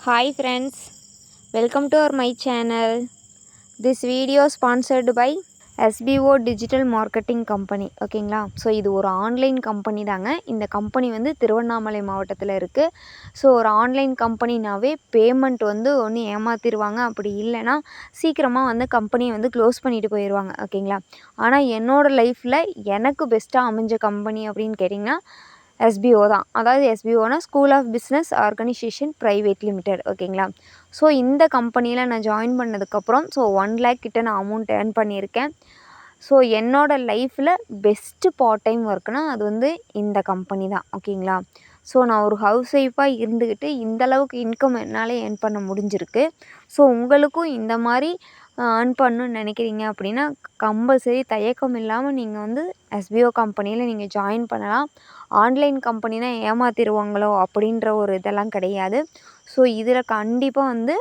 Hi friends, welcome to my channel. This video sponsored by SBO Digital Marketing Company. ஓகேங்களா. So இது ஒரு online company தாங்க. இந்த company வந்து திருவண்ணாமலை மாவட்டத்தில் இருக்குது. ஸோ ஒரு ஆன்லைன் கம்பெனினாவே பேமெண்ட் வந்து ஒன்று ஏமாற்றிடுவாங்க, அப்படி இல்லைன்னா சீக்கிரமாக வந்து கம்பெனியை வந்து க்ளோஸ் பண்ணிட்டு போயிடுவாங்க. ஓகேங்களா. ஆனால் என்னோடய லைஃப்பில் எனக்கு பெஸ்ட்டாக அமைஞ்ச கம்பெனி அப்படின்னு கேட்டிங்கன்னா எஸ்பிஓ தான். அதாவது எஸ்பிஓனா school of business organization private limited. ஓகேங்களா. ஸோ இந்த கம்பெனியில் நான் ஜாயின் பண்ணதுக்கப்புறம் 1 lakh கிட்ட நான் அமௌண்ட் ஏர்ன் பண்ணியிருக்கேன். ஸோ என்னோடய லைஃப்பில் பெஸ்ட்டு பார்ட் டைம் ஒர்க்னால் அது வந்து இந்த கம்பெனி தான். ஓகேங்களா. ஸோ நான் ஒரு ஹவுஸ் ஒய்ஃபாக இருந்துக்கிட்டு இந்தளவுக்கு இன்கம் என்னால் ஏர்ன் பண்ண முடிஞ்சிருக்கு. ஸோ உங்களுக்கும் இந்த மாதிரி ஏர்ன் பண்ணணுன்னு நினைக்கிறீங்க அப்படின்னா கம்பல்சரி தயக்கம் இல்லாமல் நீங்கள் வந்து எஸ்பிஓ கம்பெனியில் நீங்கள் ஜாயின் பண்ணலாம். ஆன்லைன் கம்பெனினா ஏமாற்றிடுவாங்களோ அப்படின்ற ஒரு இதெல்லாம் கிடையாது. ஸோ இதில் கண்டிப்பாக வந்து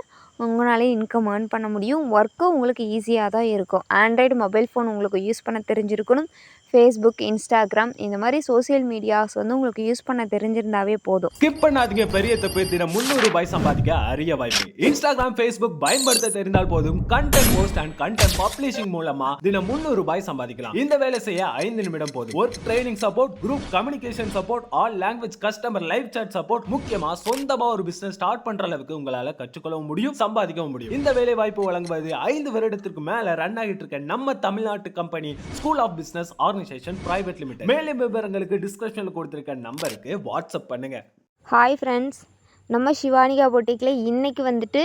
உங்களாலே இன்கம் ஏர்ன் பண்ண முடியும். ஒர்க்கும் உங்களுக்கு ஈஸியாக தான் இருக்கும். ஆண்ட்ராய்டு மொபைல் ஃபோன் உங்களுக்கு யூஸ் பண்ண தெரிஞ்சிருக்கணும். ஃபேஸ்புக், இன்ஸ்டாகிராம் இந்த மாதிரி சோசியல் மீடியாஸ் வந்து உங்களுக்கு யூஸ் பண்ண தெரிஞ்சிருந்தாவே போதும். ஸ்கிப் பண்ணாதீங்க, பெரிய தப்பு. தினம் 300 ரூபாய் சம்பாதிக்க அரிய வாய்ப்பு. இன்ஸ்டாகிராம், ஃபேஸ்புக் பயன்படுத்த தெரிந்தால் போதும். Content post and content publishing மூலமா தினம் 300 ரூபாய் சம்பாதிக்கலாம். இந்த வேலை செய்ய 5 நிமிடம் போதும். Work training support, group communication support, all language customer live chat support, முக்கியமா சொந்தமா ஒரு பிசினஸ் ஸ்டார்ட் பண்ற அளவுக்கு உங்களால கற்றுக்கொள்ளவும் முடியும், சம்பாதிக்கவும் முடியும். இந்த வேலை வாய்ப்பு வழங்குவது 5 வருடத்திற்கு மேல ரன் ஆகிட்டு இருக்க நம்ம தமிழ்நாட்டு company school of business organisation private limited. மேலும் விவரங்களுக்கு டிஸ்கிரிப்ஷன்ல கொடுத்திருக்க நம்பருக்கு வாட்ஸ்அப் பண்ணுங்க. ஹாய் ஃப்ரெண்ட்ஸ், நம்ம சிவானிகா பொட்டிக்கில் இன்றைக்கி வந்துட்டு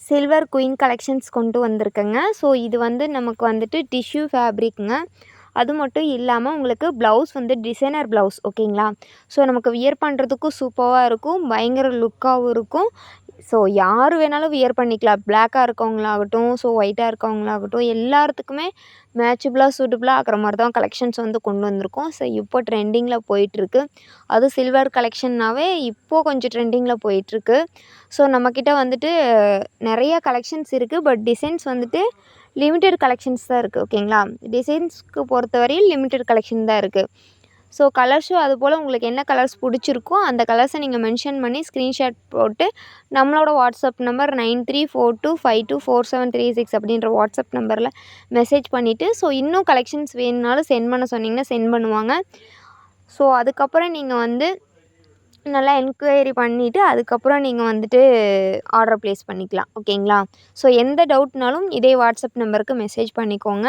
சில்வர் குயின் கலெக்ஷன்ஸ் கொண்டு வந்திருக்கேங்க. ஸோ இது வந்து நமக்கு வந்துட்டு டிஷ்யூ ஃபேப்ரிக்குங்க. அது மட்டும் இல்லாமல் உங்களுக்கு ப்ளவுஸ் வந்து டிசைனர் ப்ளவுஸ். ஓகேங்களா. ஸோ நமக்கு வியர் பண்ணுறதுக்கும் சூப்பராக இருக்கும், பயங்கர லுக்காகவும் இருக்கும். ஸோ யார் வேணாலும் வியர் பண்ணிக்கலாம். பிளாக்காக இருக்கவங்களாகட்டும், ஸோ ஒயிட்டாக இருக்கவங்களாகட்டும், எல்லாத்துக்குமே மேட்சபிளாக சூட்டபுளாக ஆகிற மாதிரி தான் கலெக்ஷன்ஸ் வந்து கொண்டு வந்திருக்கோம். ஸோ இப்போ ட்ரெண்டிங்கில் போயிட்டுருக்கு. அது சில்வர் கலெக்ஷன்னாவே இப்போது கொஞ்சம் ட்ரெண்டிங்கில் போயிட்டுருக்கு. ஸோ நம்மக்கிட்ட வந்துட்டு நிறைய கலெக்ஷன்ஸ் இருக்குது. பட் டிசைன்ஸ் வந்துட்டு லிமிட்டெட் கலெக்ஷன்ஸ் தான் இருக்குது. ஓகேங்களா. டிசைன்ஸ்க்கு பொறுத்தவரையும் லிமிட்டெட் கலெக்ஷன் தான் இருக்குது. ஸோ கலர்ஸும் அதுபோல் உங்களுக்கு என்ன கலர்ஸ் பிடிச்சிருக்கோ அந்த கலர்ஸை நீங்கள் மென்ஷன் பண்ணி ஸ்க்ரீன்ஷாட் போட்டு நம்மளோட வாட்ஸ்அப் நம்பர் 9342524736 அப்படின்ற வாட்ஸ்அப் நம்பரில் மெசேஜ் பண்ணிவிட்டு ஸோ இன்னும் கலெக்ஷன்ஸ் வேணுனாலும் சென்ட் பண்ண சொன்னிங்கன்னா சென்ட் பண்ணுவாங்க. ஸோ அதுக்கப்புறம் நீங்கள் வந்து நல்லா என்கொயரி பண்ணிவிட்டு அதுக்கப்புறம் நீங்கள் வந்துட்டு ஆர்டர் ப்ளேஸ் பண்ணிக்கலாம். ஓகேங்களா. ஸோ எந்த டவுட்னாலும் இதே வாட்ஸ்அப் நம்பருக்கு மெசேஜ் பண்ணிக்கோங்க.